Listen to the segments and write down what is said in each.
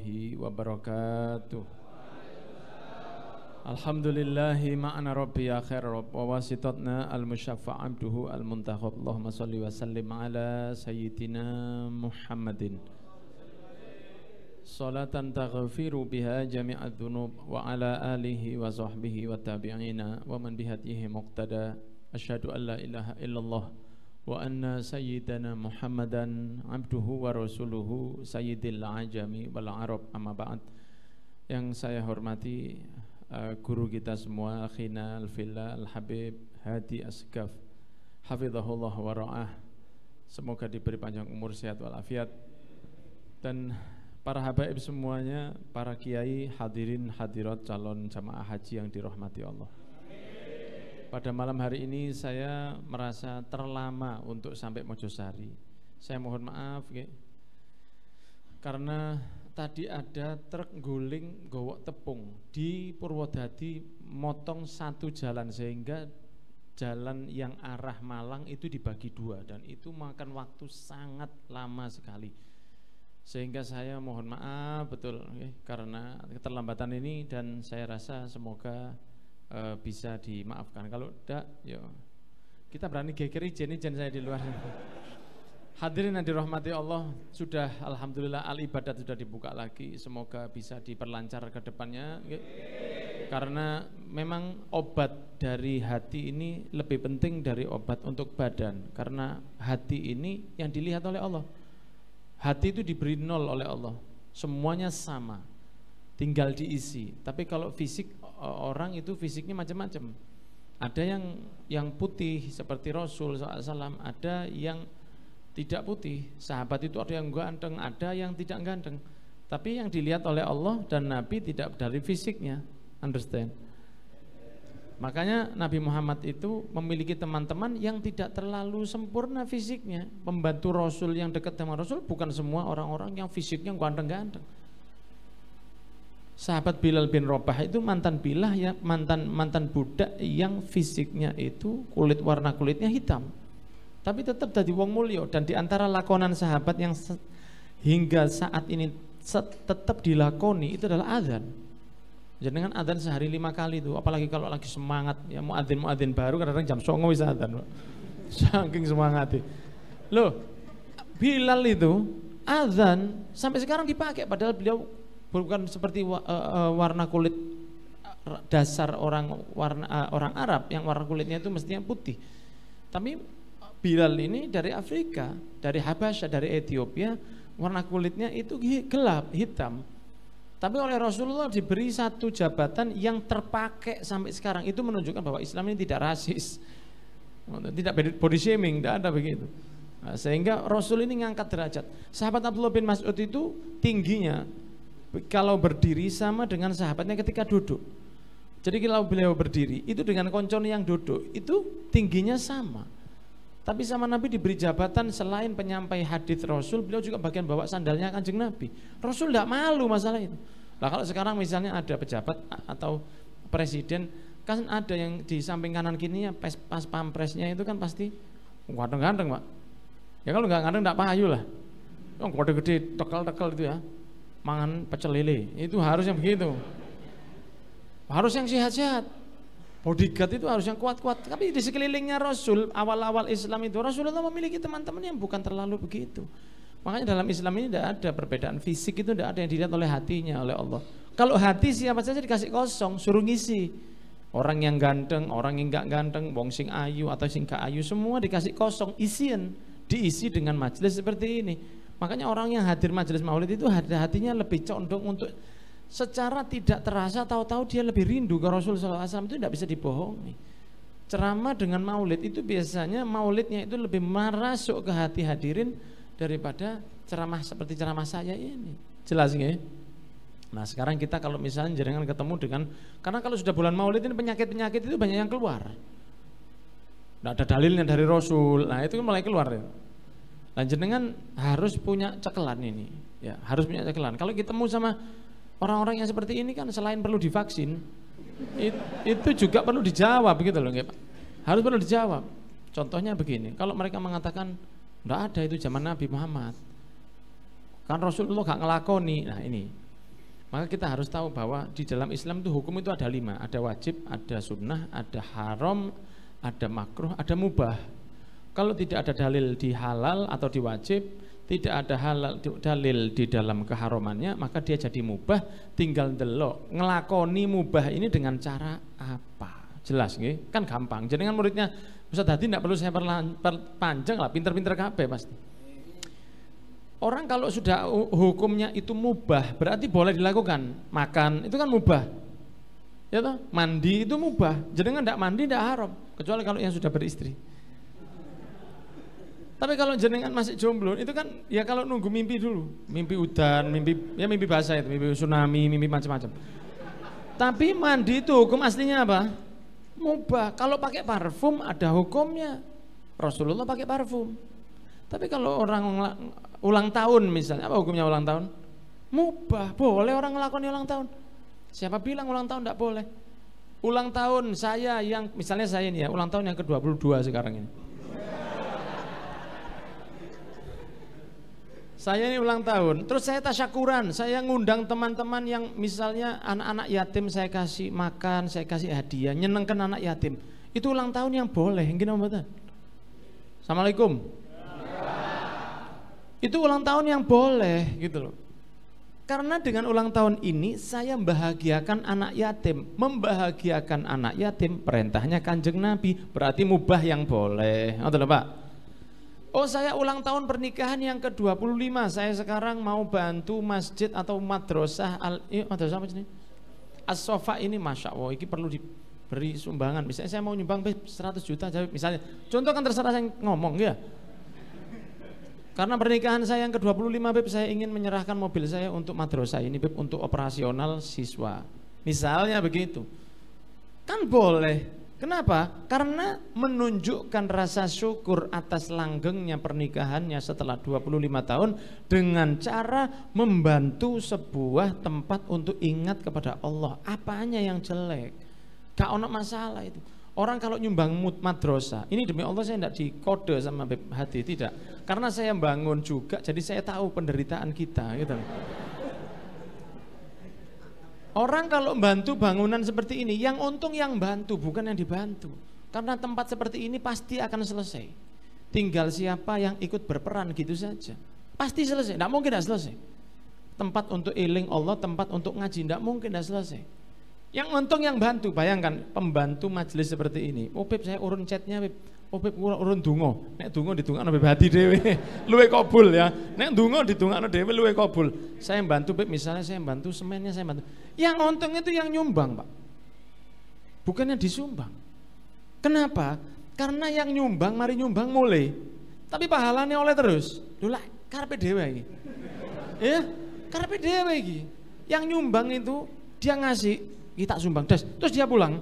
warahmatullahi wabarakatuh. Alhamdulillahi ma'ana rabbi ya khair rabb wa wasitatna al-musyaffa' abduhu al-muntakhab. Allahumma salli wa sallim ala sayyidina Muhammadin salatan taghfiru biha jami'ad dhunub wa ala alihi wa sahbihi wa tabi'ina wa man bihadihi muqtada. Asyhadu an la ilaha illallah wa anna sayyidana Muhammadan abduhu wa rasuluhu sayyidil ajami wal arab. Amma ba'd. Yang saya hormati guru kita semua, akhina al-fillah al-habib Hadi Asgaf hafizahullah wa ra'ah, semoga diberi panjang umur, sehat walafiat. Dan para habaib semuanya, para kiai, hadirin hadirat, calon jamaah haji yang dirahmati Allah. Pada malam hari ini saya merasa terlama untuk sampai Mojosari. Saya mohon maaf karena tadi ada truk guling gowok tepung di Purwodadi, motong satu jalan sehingga jalan yang arah Malang itu dibagi dua, dan itu makan waktu sangat lama sekali. Sehingga saya mohon maaf betul karena keterlambatan ini, dan saya rasa semoga bisa dimaafkan. Kalau tidak, ya kita berani geger izin saya di luar. Hadirin yang dirahmati Allah, sudah alhamdulillah al-ibadat sudah dibuka lagi, semoga bisa diperlancar ke depannya. Karena memang obat dari hati ini lebih penting dari obat untuk badan, karena hati ini yang dilihat oleh Allah. Hati itu diberi 0 oleh Allah, semuanya sama, tinggal diisi. Tapi kalau fisik orang itu fisiknya macam-macam. Ada yang putih seperti Rasul SAW, ada yang tidak putih. Sahabat itu ada yang ganteng, ada yang tidak ganteng. Tapi yang dilihat oleh Allah dan Nabi tidak dari fisiknya. Understand? Makanya Nabi Muhammad itu memiliki teman-teman yang tidak terlalu sempurna fisiknya. Pembantu Rasul yang dekat dengan Rasul bukan semua orang-orang yang fisiknya ganteng-ganteng. Sahabat Bilal bin Rabah itu mantan Bilah, ya, mantan budak yang fisiknya itu warna kulitnya hitam, tapi tetap jadi wong mulya. Dan diantara lakonan sahabat yang hingga saat ini tetap dilakoni itu adalah azan. Jadi dengan azan sehari 5 kali itu, apalagi kalau lagi semangat ya, muadzin baru kadang-kadang jam 09.00 wis azan. Saking semangatnya. Loh, Bilal itu azan sampai sekarang dipakai, padahal beliau bukan seperti warna kulit dasar orang Arab yang warna kulitnya itu mestinya putih. Tapi Bilal ini dari Afrika, dari Habasyah, dari Ethiopia, warna kulitnya itu gelap, hitam. Tapi oleh Rasulullah diberi satu jabatan yang terpakai sampai sekarang. Itu menunjukkan bahwa Islam ini tidak rasis, tidak body shaming, tidak ada begitu. Nah, sehingga Rasul ini ngangkat derajat. Sahabat Abdullah bin Mas'ud itu tingginya kalau berdiri sama dengan sahabatnya ketika duduk. Jadi kalau beliau berdiri itu dengan koncon yang duduk itu tingginya sama. Tapi sama Nabi diberi jabatan selain penyampai hadis Rasul, beliau juga bagian bawa sandalnya Kanjeng Nabi. Rasul tidak malu masalah itu. Nah kalau sekarang misalnya ada pejabat atau presiden, kan ada yang di samping kanan kirinya pas pampresnya itu kan pasti ganteng-ganteng, Pak. Ya kalau nggak ganteng tidak payu lah. Yang gede-gede, tekel-tekel itu ya, mangan pecel lele, itu harus yang begitu. Harus yang sehat-sehat. Bodyguard itu harus yang kuat-kuat. Tapi di sekelilingnya Rasul, awal-awal Islam itu Rasulullah memiliki teman-teman yang bukan terlalu begitu. Makanya dalam Islam ini tidak ada perbedaan fisik, itu tidak ada yang dilihat oleh hatinya, oleh Allah. Kalau hati siapa saja dikasih kosong, suruh ngisi. Orang yang ganteng, orang yang enggak ganteng, wong sing ayu atau sing gak ayu, semua dikasih kosong, isian, diisi dengan majelis seperti ini. Makanya orang yang hadir majelis maulid itu hatinya lebih condong untuk secara tidak terasa, tahu-tahu dia lebih rindu ke Rasulullah SAW. Itu tidak bisa dibohongi. Ceramah dengan maulid itu biasanya maulidnya itu lebih merasuk ke hati hadirin daripada ceramah seperti ceramah saya ini. Jelas nggak? Nah sekarang kita kalau misalnya jangan ketemu dengan, karena kalau sudah bulan maulid ini penyakit-penyakit itu banyak yang keluar. Tidak ada dalilnya dari Rasul. Nah itu kan mulai keluar ya. Nah jenengan harus punya cekelan ini, ya harus punya cekelan. Kalau ketemu sama orang-orang yang seperti ini kan selain perlu divaksin, itu juga perlu dijawab gitu loh, Pak. Harus perlu dijawab. Contohnya begini, kalau mereka mengatakan enggak ada itu zaman Nabi Muhammad, kan Rasulullah gak ngelakoni. Nah ini Maka kita harus tahu bahwa di dalam Islam itu hukum itu ada 5, ada wajib, ada sunnah, ada haram, ada makruh, ada mubah. Kalau tidak ada dalil di halal atau di wajib, tidak ada dalil di dalam keharamannya, maka dia jadi mubah. Tinggal delok ngelakoni mubah ini dengan cara apa. Jelas nggih? Kan gampang. Jenengan muridnya Ustaz Hadi tidak perlu saya perpanjang lah, pinter-pinter kabeh pasti. Orang kalau sudah hukumnya itu mubah, berarti boleh dilakukan. Makan itu kan mubah, ya toh? Mandi itu mubah. Jenengan tidak mandi tidak haram, kecuali kalau yang sudah beristri. Tapi kalau jenengan masih jomblo, itu kan ya kalau nunggu mimpi dulu, mimpi udan, mimpi basah itu, mimpi tsunami, mimpi macam-macam. Tapi mandi itu hukum aslinya apa? Mubah. Kalau pakai parfum ada hukumnya. Rasulullah pakai parfum. Tapi kalau orang ulang tahun misalnya, apa hukumnya ulang tahun? Mubah, boleh orang ngelakoni ulang tahun. Siapa bilang ulang tahun tidak boleh? Ulang tahun saya yang, misalnya saya ini ya, ulang tahun yang ke-22 sekarang ini. Saya ini ulang tahun, terus saya tasyakuran, saya ngundang teman-teman yang misalnya anak-anak yatim saya kasih makan, saya kasih hadiah, nyenengkan anak yatim. Itu ulang tahun yang boleh, gini Mbak. Assalamualaikum. Itu ulang tahun yang boleh gitu loh. Karena dengan ulang tahun ini saya membahagiakan anak yatim. Membahagiakan anak yatim perintahnya Kanjeng Nabi, berarti mubah yang boleh. Ngoten lho, Pak. Oh, saya ulang tahun pernikahan yang ke-25. Saya sekarang mau bantu masjid atau madrasah madrasah apa ini? As-Sofa ini, Masya Allah, ini perlu diberi sumbangan. Misalnya saya mau nyumbang 100 juta misalnya. Contoh kan terserah saya ngomong ya. Karena pernikahan saya yang ke-25 Beb, saya ingin menyerahkan mobil saya untuk madrasah ini Beb, untuk operasional siswa. Misalnya begitu. Kan boleh. Kenapa? Karena menunjukkan rasa syukur atas langgengnya pernikahannya setelah 25 tahun dengan cara membantu sebuah tempat untuk ingat kepada Allah. Apanya yang jelek? Gak ono masalah itu. Orang kalau nyumbang madrasah, ini demi Allah saya tidak dikode sama Beb Hadi, tidak. Karena saya bangun juga, jadi saya tahu penderitaan kita gitu. Orang kalau bantu bangunan seperti ini, yang untung yang bantu, bukan yang dibantu. Karena tempat seperti ini pasti akan selesai. Tinggal siapa yang ikut berperan gitu saja. Pasti selesai, tidak mungkin tidak selesai. Tempat untuk eling Allah, tempat untuk ngaji, tidak mungkin tidak selesai. Yang untung yang bantu, bayangkan pembantu majelis seperti ini. Oh Beb, saya urun chatnya Beb. Oh Beb, urun dungo. Nek dungo ditungakno Beb Hadi dhewe. Luwe kabul ya. Nek dungo ditungakno dhewe luwe kabul. Saya bantu Beb, misalnya saya bantu semennya, saya bantu. Yang untung itu yang nyumbang, Pak. Bukannya disumbang. Kenapa? Karena yang nyumbang mari nyumbang mulai. Tapi pahalanya oleh terus. Lho lah, karepe dhewe iki. Ya, karepe dhewe iki. Yang nyumbang itu dia ngasih, kita sumbang, terus dia pulang.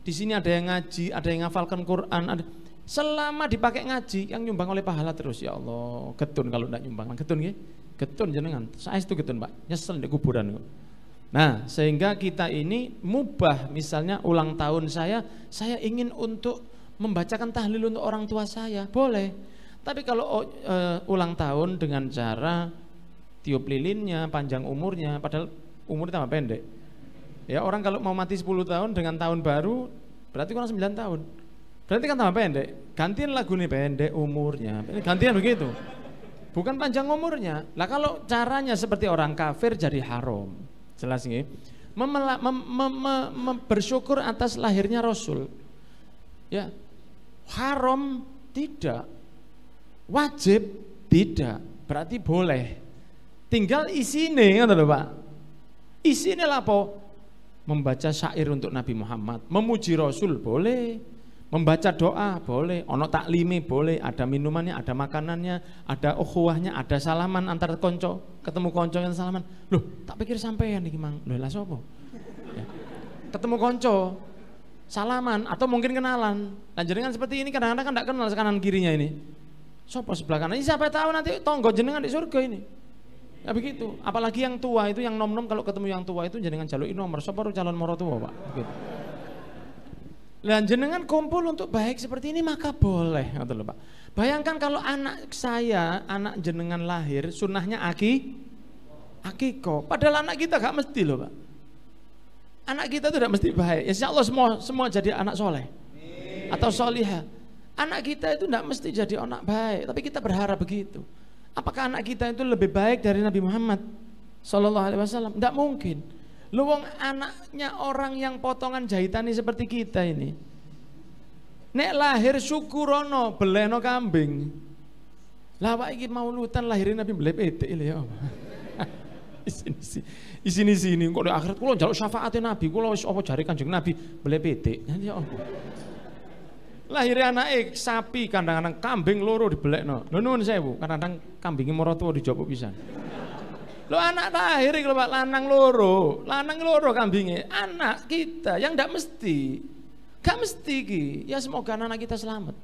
Di sini ada yang ngaji, ada yang ngafalkan Quran, ada. Selama dipakai ngaji, yang nyumbang oleh pahala terus. Ya Allah, getun kalau tidak nyumbang, getun nggih, getun jenengan. Saya itu getun Pak, nyesel di kuburan. Nah, sehingga kita ini mubah, misalnya ulang tahun saya ingin untuk membacakan tahlil untuk orang tua saya, boleh. Tapi kalau ulang tahun dengan cara tiup lilinnya, panjang umurnya, padahal umurnya tambah pendek. Ya, orang kalau mau mati 10 tahun dengan tahun baru berarti kurang 9 tahun. Berarti kan tambah pendek. Gantian lagu nih pendek umurnya. Gantian begitu. Bukan panjang umurnya. Lah kalau caranya seperti orang kafir jadi haram. Jelas nggih? Bersyukur atas lahirnya Rasul. Ya. Haram tidak. Wajib tidak. Berarti boleh. Tinggal isine ngono lho, Pak. Isine lha apa? Membaca syair untuk Nabi Muhammad, memuji Rasul boleh, membaca doa boleh, ono taklimi boleh, ada minumannya, ada makanannya, ada ukhuwahnya, ada salaman antar konco, ketemu konco yang salaman. Loh, tak pikir sampean iki mang. Lho lah sapa? Ya. Ketemu konco, salaman atau mungkin kenalan. Dan jenengan seperti ini kadang-kadang kan tidak kenal kanan kirinya ini. Sapa sebelah kanan? Siapa tahu nanti tonggo jenengan di surga ini. Ya begitu, apalagi yang tua itu, yang nom-nom kalau ketemu yang tua itu jenengan jaluki nomor, sapa calon morotua Pak. Begitu. Dan jenengan kumpul untuk baik seperti ini maka boleh, ngoten lho Pak. Bayangkan kalau anak saya, anak jenengan lahir, sunnahnya akikoh. Padahal anak kita gak mesti loh Pak. Anak kita itu tidak mesti baik. Insya Allah semua jadi anak soleh atau solihah. Anak kita itu tidak mesti jadi anak baik, tapi kita berharap begitu. Apakah anak kita itu lebih baik dari Nabi Muhammad Sallallahu Alaihi Wasallam? Tidak mungkin. Lu wong anaknya orang yang potongan jahitan ini seperti kita ini. Nek lahir syukurono beleno kambing. Lah Pak iki maulutan lahirin Nabi beli petik ya. Sini kok di akhirat kula njaluk syafaatnya Nabi, kula wis apa jare Kanjeng Nabi beli petik. Ya apa? Lahir anake sapi, kadang-kadang kambing loro dibelekno. Lho nuwun sewu, kadang-kadang kambinge maratuwa dijopuk pisan. Lho anak lahir iki lho Pak, lanang loro kambinge. Anak kita yang ndak mesti. Gak mesti ki. Ya semoga anak kita selamat.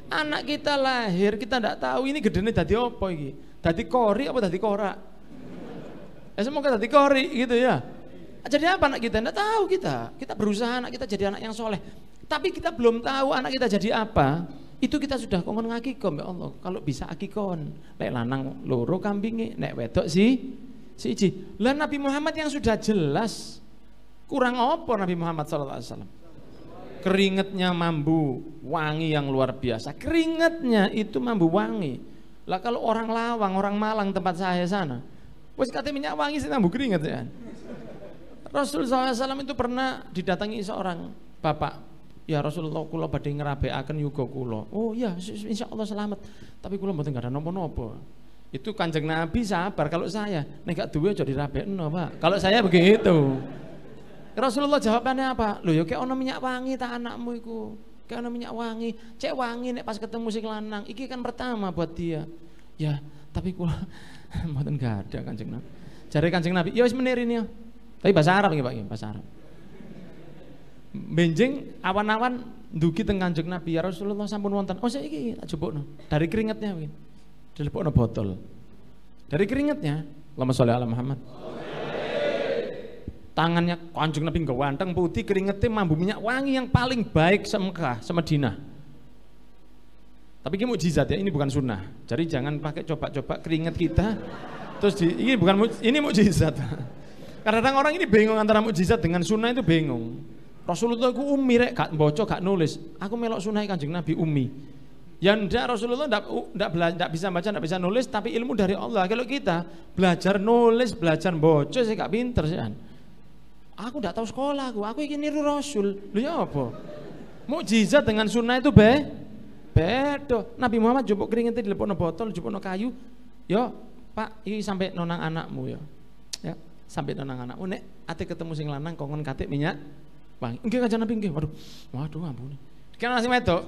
Anak kita lahir kita ndak tahu ini gedene dadi apa iki. Dadi kori apa dadi korak? Ya semoga dadi kori gitu ya. Jadi apa anak kita? Ndak tahu kita. Kita berusaha anak kita jadi anak yang soleh. Tapi kita belum tahu anak kita jadi apa. Itu kita sudah kongkon ngakikon ya Allah. Kalau bisa akikon, nek lanang loro kambinge, nek wedok siji. Lah Nabi Muhammad yang sudah jelas kurang apa Nabi Muhammad sallallahu alaihi wasallam. Keringetnya mambu wangi yang luar biasa. Keringetnya itu mambu wangi. Lah kalau orang Lawang, orang Malang tempat saya sana, wis kate minyak wangi sih mambu keringet ya. Rasulullah SAW itu pernah didatangi seorang bapak. Ya Rasulullah kula badhe ngrabekaken yuga kula. Oh iya insyaallah selamat. Tapi kula mboten gak ada napa-napa. Itu Kanjeng Nabi sabar, kalau saya nek gak duwe aja dirabekno, Pak. Kalau saya begitu. Rasulullah jawabannya apa? Lho ya kayak ono minyak wangi ta anakmu iku. Kayak ono minyak wangi. Cek wangi nek pas ketemu sing lanang. Iki kan pertama buat dia. Ya, tapi kula mboten gak ada Kanjeng Nabi. Jare Kanjeng Nabi, ya wis menir ini ya. Tapi bahasa Arab nggih Pak, bahasa Arab. Benjing awan-awan ndugi teng Kanjeng Nabi, ya Rasulullah sampun wonten. Oh saiki tak jupukno. Dari keringetnya iki. Dilebokno botol. Dari keringetnya, Allahumma sholli ala Muhammad. Tangannya Kanjeng Nabi gawanteng putih, keringetnya mambu minyak wangi yang paling baik se-Mekah, se-Madinah. Tapi ini mukjizat ya, ini bukan sunnah. Jadi jangan pakai coba-coba keringet kita. Terus ini bukan ini mukjizat. Kadang-kadang orang ini bingung antara mukjizat dengan sunnah itu bingung. Rasulullah itu ummi rek, gak baca, gak nulis. Aku melok sunah Kanjeng Nabi ummi. Ya ndak, Rasulullah ndak bisa baca, ndak bisa nulis, tapi ilmu dari Allah. Kalau kita belajar nulis, belajar baca, saya gak pinter sih kan. Aku ndak tahu sekolah aku iki niru Rasul. Lho ya apa? Mukjizat dengan sunnah itu beda. Nabi Muhammad jupuk keringetnya dilepokno botol, jupukno kayu. Yo, Pak, iki sampai nonang anakmu ya. Ya, sampai nonang anakmu nek ate ketemu sing lanang kongkon katik minyak wangi. Nggih Kanjeng Nabi nggih. Waduh ampun. Kan langsung wedok.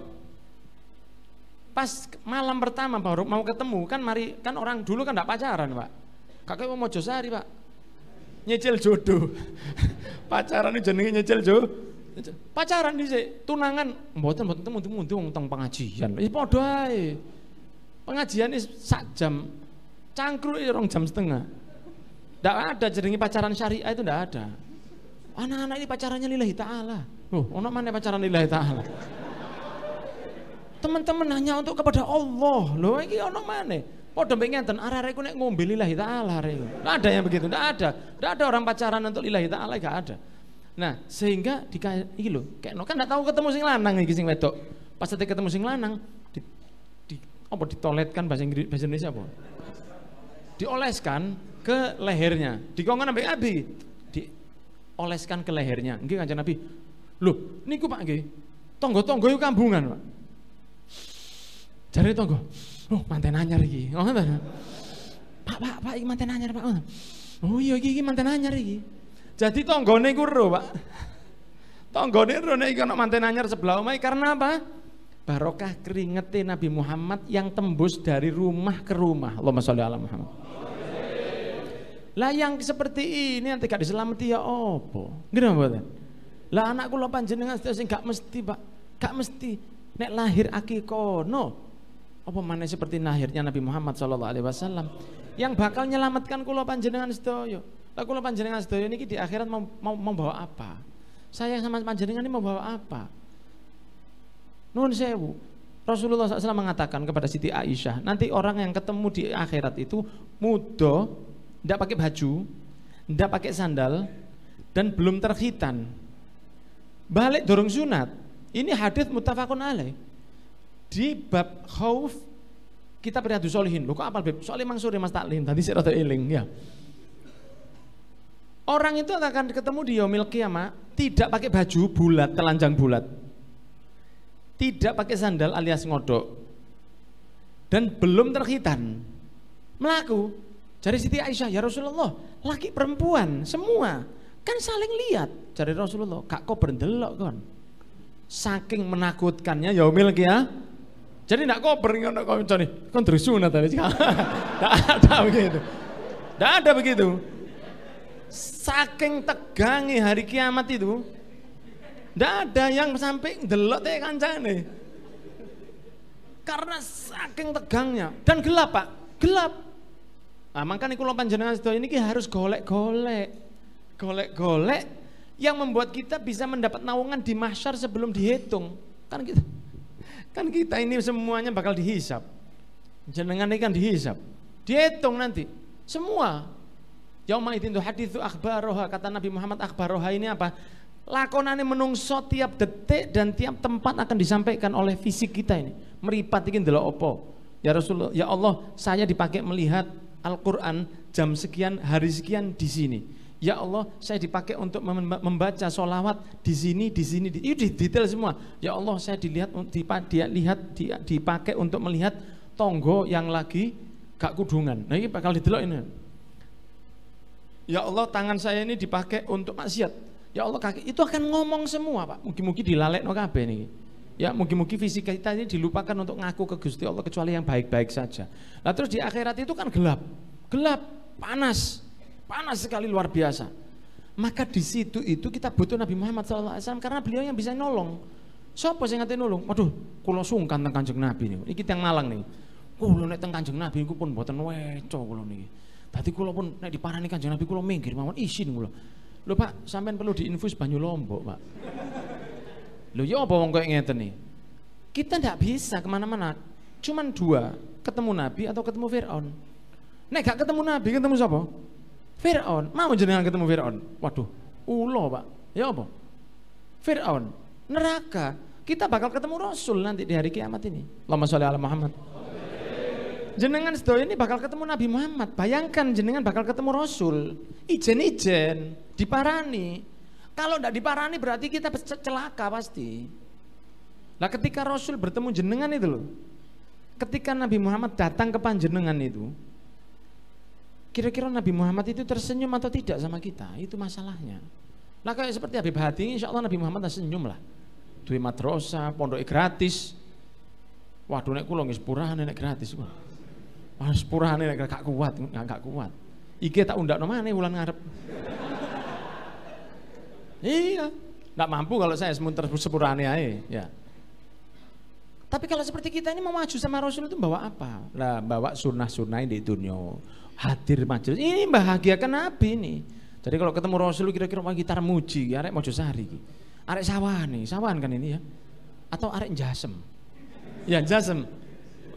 Pas malam pertama baru mau ketemu kan kan orang dulu kan enggak pacaran, Pak. Kakek mau Mojosari, Pak. Nyicil jodoh. Pacaran itu jenenge nyicil jodoh. Pacaran dhisik, tunangan mboten temu-temu wong teng pengajian. Wis padha ae. Pengajian is sak jam. Cangkruk 2 jam setengah. Enggak ada jenenge pacaran syariah itu enggak ada. Anak-anak ini pacarannya lillahi ta'ala. Ono mana pacaran lillahi ta'ala? Teman-teman hanya untuk kepada Allah. Loh iki ono mana? Padha mbek ngenten, arek-arek ku nek ngombe lillahi ta'ala arek. Enggak ada yang begitu, enggak ada. Enggak ada orang pacaran untuk lillahi ta'ala, enggak ada. Nah, sehingga iki lho, kayak kan enggak tahu ketemu sing lanang iki sing wedok. Pas ketemu sing lanang apa ditoletkan bahasa Indonesia apa? Dioleskan ke lehernya. Dikongkon ambek Abi. Oleskan ke lehernya. Nggih Kanjeng Nabi. Loh, niku Pak nggih. Tonggo-tonggo iku kambungan, Pak. Jare tonggo. Oh, manten anyar iki. Oh, ngoten. Pak, iki manten anyar, Pak. Oh iya iki manten anyar iki. Jadi tonggone iku ero, Pak. Tonggone ero nek iki ana manten anyar sebelah omahe karena apa? Barokah keringete Nabi Muhammad yang tembus dari rumah ke rumah. Allahumma sholli ala Muhammad. Lah yang seperti ini nanti gak diselamati ya apa? Nggih mboten? Lah anak kula panjenengan sing gak mesti, Pak. Gak mesti nek lahir akikono. Apa maneh seperti lahirnya Nabi Muhammad sallallahu alaihi wasallam yang bakal nyelamatkan kula panjenengan sedaya. Lah kula panjenengan sedaya niki di akhirat mau bawa apa? Saya sama panjenengan ini mau bawa apa? Nuwun sewu. Rasulullah SAW mengatakan kepada Siti Aisyah, nanti orang yang ketemu di akhirat itu muda tidak pakai baju, tidak pakai sandal, dan belum terkhitan, balik dorong sunat. Ini hadis muttafaqun alaih. Di bab khauf kita Riyadhus Shalihin. Lho kok apal Beb? Soalnya Mang Suri Mas Taklim tadi saya rada eling ya. Orang itu akan ketemu di yaumil qiyamah tidak pakai baju bulat, telanjang bulat. Tidak pakai sandal alias ngodok. Dan belum terkhitan. Melaku. Jari Siti Aisyah, ya Rasulullah, laki perempuan semua kan saling lihat. Jari Rasulullah, kak kok berdelok kon. Saking menakutkannya yaumil qiyamah. Jadi ndak kober ngono koncone. Kon terus sunat tadi. Enggak ada begitu. Enggak ada begitu. Saking tegangnya hari kiamat itu, enggak ada yang sampai ndelok teh kancane. Karena saking tegangnya dan gelap, Pak. Gelap. Nah, makanya kula panjenengan sedaya niki harus golek-golek. Golek-golek yang membuat kita bisa mendapat naungan di mahsyar sebelum dihitung. Kan kita ini semuanya bakal dihisap. Jenengan ini kan dihisap. Dihitung nanti. Semua. Yauma idzin tuhaditsu akhbaroha, kata Nabi Muhammad. Akhbaroha ini apa? Lakonane menungso tiap detik dan tiap tempat akan disampaikan oleh fisik kita ini. Meripat iki ndelok apa? Ya Rasulullah, ya Allah, saya dipakai melihat Al-Qur'an jam sekian, hari sekian di sini. Ya Allah, saya dipakai untuk membaca sholawat di sini. Itu detail semua. Ya Allah, saya dipakai untuk melihat tonggo yang lagi gak kudungan. Nah ini bakal didelok ini. Ya Allah, tangan saya ini dipakai untuk maksiat. Ya Allah, kaki itu akan ngomong semua, Pak. Mugi-mugi dilalekno kabeh niki. Ya, mugi-mugi fisik kita ini dilupakan untuk ngaku ke Gusti Allah kecuali yang baik-baik saja. Nah terus di akhirat itu kan gelap, panas sekali luar biasa. Maka di situ itu kita butuh Nabi Muhammad SAW karena beliau yang bisa nolong. Siapa sing ngate nolong? Waduh, kula sungkan teng Kanjeng Nabi niku. Iki tiyang Malang nih. Kula nek teng Kanjeng Nabi niku pun mboten weco kula niki. Dadi kula pun nek diparani Kanjeng Nabi kula minggir mawon izin kula. Lho Pak, sampean perlu diinfus banyu lombok, Pak. Lho ya apa wong koyo ngeten nih? Kita ndak bisa kemana-mana. Cuman dua, ketemu Nabi atau ketemu Fir'aun. Nek gak ketemu Nabi, ketemu siapa? Fir'aun. Mau jenengan ketemu Fir'aun? Waduh, ulo Pak. Ya apa? Fir'aun, neraka. Kita bakal ketemu Rasul nanti di hari kiamat ini. Allahumma sholli ala Muhammad. Jenengan sedaya ini bakal ketemu Nabi Muhammad. Bayangkan jenengan bakal ketemu Rasul. Ijen-ijen, diparani. Kalau tidak diparani berarti kita celaka pasti. Nah ketika Rasul bertemu jenengan itu loh, ketika Nabi Muhammad datang ke panjenengan itu, kira-kira Nabi Muhammad itu tersenyum atau tidak sama kita? Itu masalahnya. Nah kayak seperti Habib Hati, insya Allah Nabi Muhammad tersenyum lah. Duwe madrasah, pondok gratis. Waduh nek kula nggih sepurane nek gratis. Wah sepurane nek gak kuat, gak kuat. Iki tak undakno maneh wulan ngarep. Iya, nggak mampu kalau saya semunter sepurane ae, ya. Tapi kalau seperti kita ini mau maju sama Rasul itu bawa apa? Lah bawa sunnah-sunnah di dunia. Hadir majelis ini bahagiakan Nabi ini. Jadi kalau ketemu Rasul kira-kira mau gitar muji, arek Mojosari iki. Arek sawan kan ini ya. Atau arek Jasem. Ya Jasem.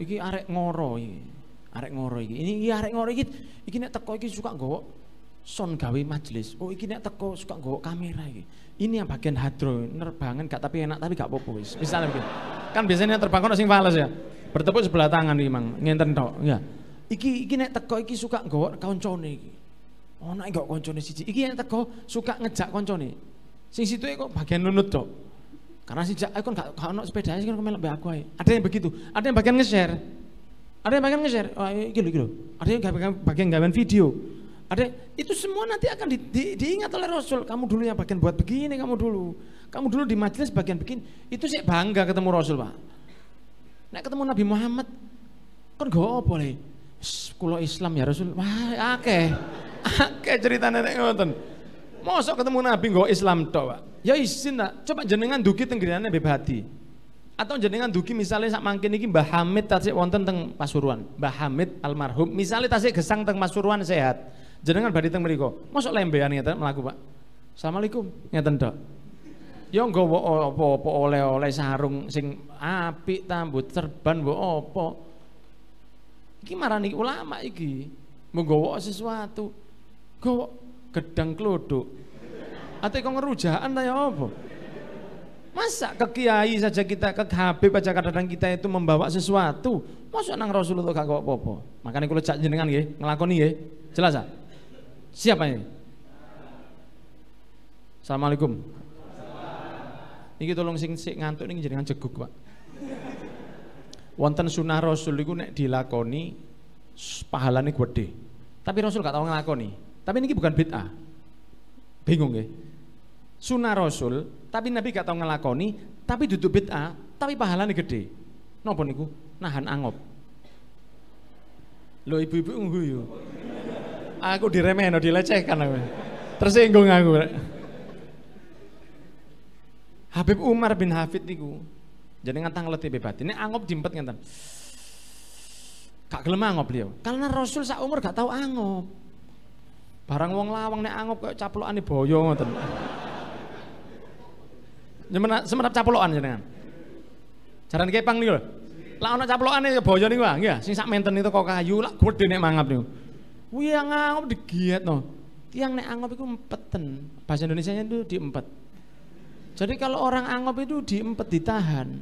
Iki arek Ngoro iki. Arek Ngoro iki. Ini arek Ngoro iki nek teko iki suka nggawa son gawe majelis. Oh iki nek teko suka nggawa kamera iki. Ini yang bagian hadro, nerbangan gak tapi enak tapi gak apa-apa wis. Misalnya begini. Kan biasanya terbang ono sing fales ya. Bertepuk sebelah tangan iki Mang, ngenten tok. Ya. Iki nek teko iki suka nggawa koncone iki. Ono nek nggawa koncone siji. Iki nek teko suka ngejak koncone. Sing situ kok bagian nunut tok. Karena sejak kon gak ono sepeda sing kon melok mbek aku ae. Ada yang begitu, ada yang bagian nge-share. Ada yang bagian nge-share. Oh, iki lho. Ada yang bagian gawean video. Ada itu semua nanti akan diingat oleh Rasul. Kamu dulu yang bagian buat begini, kamu dulu di majelis bagian begini. Itu sih bangga ketemu Rasul, Pak. Nek ketemu Nabi Muhammad kan gak apa le. Kulo Islam ya Rasul. Wah, akeh ceritane nek ngoten. Mosok ketemu Nabi nggo Islam tok, Pak. Ya izin tak. Coba jenengan dugi teng grenane Habib Hadi. Atau jenengan dugi misalnya sak mangkin iki Mbah Hamid tasik wonten teng Pasuruan. Mbah Hamid almarhum misalnya tasik gesang teng Pasuruan sehat. Jenengan badhe teng mriku. Mosok lembean ngeten mlaku, Pak. Assalamualaikum ngeten tok. Ya nggawa apa-apa oleh-oleh sarung sing apik tambut serban mbok apa. Iki marani ulama iki. Menggawa sesuatu. Gawa gedang klodok. Ate kok ngerujaan ta ya apa? Masa ke kiai saja kita, ke Habib aja kadang-kadang kita itu membawa sesuatu. Masa nang Rasulullah gak gawa apa-apa. Makanya kula jak jenengan nggih, nglakoni nggih. Jelas ah? Siapa ini? Assalamualaikum. Niki tolong sing ngantuk niki jenengan jeguk, Pak. Wonten sunah Rasul iku nek dilakoni pahalane gede. Tapi Rasul gak tau nglakoni. Tapi niki bukan bid'ah. Bingung nggih. Sunah Rasul, tapi Nabi gak tau nglakoni, tapi dudu bid'ah, tapi pahalane gede. Napa niku? Nahan angop. Lho ibu-ibu ngguyu. Aku diremehno, dilecehkan aku. Tersinggung aku. Habib Umar bin Hafid niku jenengan tangleti bebati. Nek angop diempet ngenten. Gak gelem angop beliau. Karena Rasul sak umur gak tahu angop. Barang wong lawang nek angop kayak caplokane boyo ngoten. Semenap caplokan jenengan. Jaran kepang niku lho. Lah ana caplokane ya boyo niku nggih, sing sak menten itu kok kayu lak gedhe nek mangap niku. Kuwi yang angop digietno. Tiang nek angop iku empeten. Bahasa Indonesianya itu diempet. Jadi kalau orang angop itu diempet, ditahan.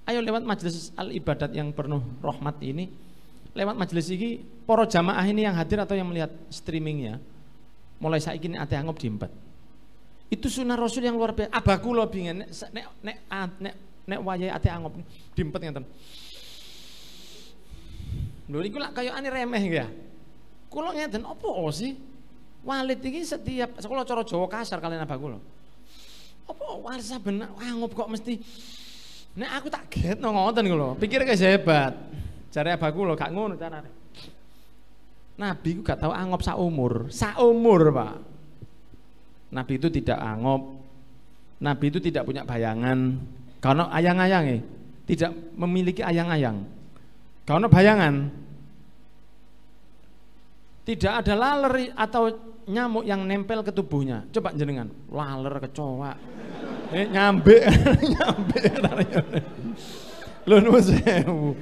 Ayo lewat majelis al-ibadat yang penuh rahmat ini, lewat majelis ini, para jamaah ini yang hadir atau yang melihat streamingnya, mulai saiki nek ate angop diempet. Itu sunah Rasul yang luar biasa. Abaku lo bingen nek wayahe ate angop diempet ngeten. Lho niku lak kaya ane remeh ya. Kula ngeten opo sih? Walid iki setiap kula cara Jawa kasar kalian abaku lho. Apa walid saben angop kok mesti nek aku tak getno ngoten niku lho. Pikir guys hebat. Jare abaku lho gak ngono carane. Nabi ku gak tahu angop saumur, Pak. Nabi itu tidak angop, Nabi itu tidak punya bayangan, karena ayang-ayang tidak memiliki ayang-ayang, karena bayangan, tidak ada laler atau nyamuk yang nempel ke tubuhnya. Coba jenengan, laler kecoa, nyambe, lu nusewu.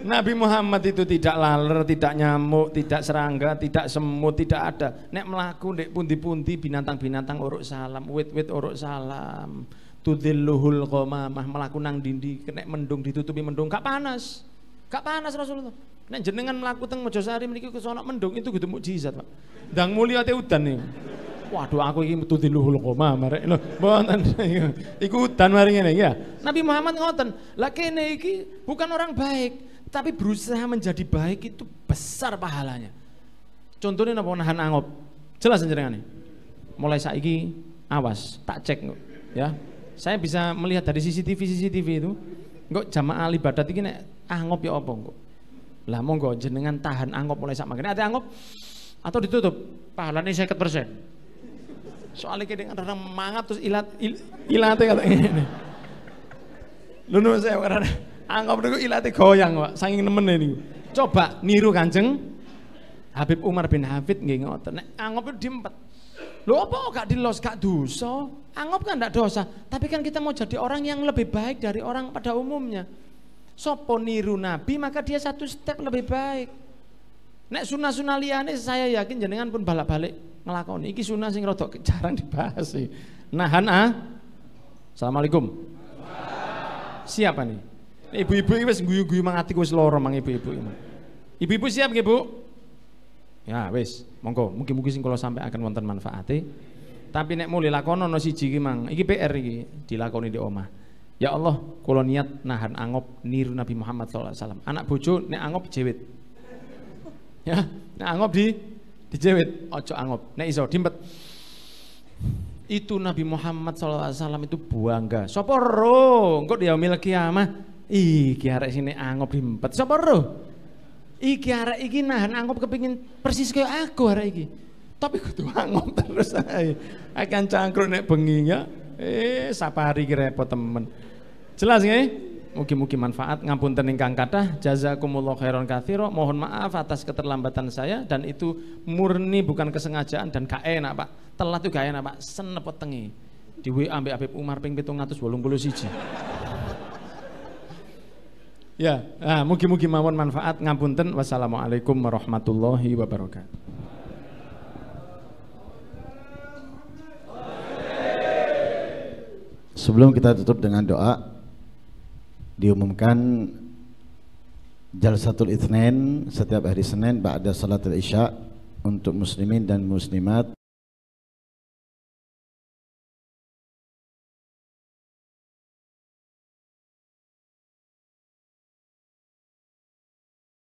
Nabi Muhammad itu tidak laler, tidak nyamuk, tidak serangga, tidak semut, tidak ada. Nek melaku nek pundi-pundi binatang-binatang uruk salam, wit-wit uruk salam. Tudhilluhul ghamamah, melaku nang dindi, nek mendung ditutupi mendung, gak panas. Gak panas Rasulullah. Nek jenengan melaku teng Mojosari mriki kesono mendung itu kudu mukjizat, Pak. Ndang mulya te udan niku. Waduh aku iki tudhilluhul ghamamah rek. Lho, mboten iku udan mari ngene ya. Nabi Muhammad ngoten. Lah kene iki bukan orang baik, tapi berusaha menjadi baik itu besar pahalanya. Contohnya napa nahan angop. Jelas jenengan. Mulai saiki awas, tak cek ya. Saya bisa melihat dari CCTV itu. Engko jamaah ibadat iki nek angop ya apa engko. Lah monggo jenengan tahan angop mulai sak mangkene. Ate angop atau ditutup, pahalane 50%. Soalnya kadang orang mangap terus ilate kata ngene. Lho nu saya karena anggap niku ilate goyang, Pak. Saking nemen niku. Coba niru Kanjeng Habib Umar bin Hafid nggih ngoten. Nek angop itu diempet. Lho apa gak dilos, gak dosa? Angop kan ndak dosa, tapi kan kita mau jadi orang yang lebih baik dari orang pada umumnya. Sopo niru Nabi maka dia satu step lebih baik. Nek sunah-sunah liyane saya yakin jenengan pun balak-balik ngelakoni. Iki sunah sing rada jarang dibahas sih. Nahan Assalamualaikum. Siapa nih? Ibu-ibu iki wis guyu-guyu mang atiku wis lara mang ibu-ibu iki. Ibu-ibu siap nggih, Bu? Ya wis, monggo. Mugi-mugi sing kula sampai akan wonten manfaate. Tapi nek mulai lakonono siji iki mang, iki PR iki dilakoni di omah. Ya Allah, kula niat nahan angop niru Nabi Muhammad SAW. Anak bojo nek angop jewit. Ya, nek angop dijewit, ojo angop. Nek iso diempet. Itu Nabi Muhammad SAW itu bangga. Sapa ro, engko dia yaumil kiamah. Iki arek sini angop diempet. Sapa ro? Iki arek iki nahan angop kepingin persis kayak aku arek iki. Tapi kudu angop terus ae. Akan cangkruk nek bengi ya. Sapari ki repot temen. Jelas nggih? Mugi-mugi manfaat. Ngapunten ingkang kathah, jazakumullah khairan katsira. Mohon maaf atas keterlambatan saya dan itu murni bukan kesengajaan dan gak enak, Pak. Telat itu gak enak, Pak. Senep wetengi. Di WA ambek Habib Umar ping 781. Ya, mugi-mugi mawon manfaat. Ngapunten. Wassalamualaikum warahmatullahi wabarakatuh. Sebelum kita tutup dengan doa, diumumkan Jalsatul Itsnain setiap hari Senin ba'da salatul Isya untuk muslimin dan muslimat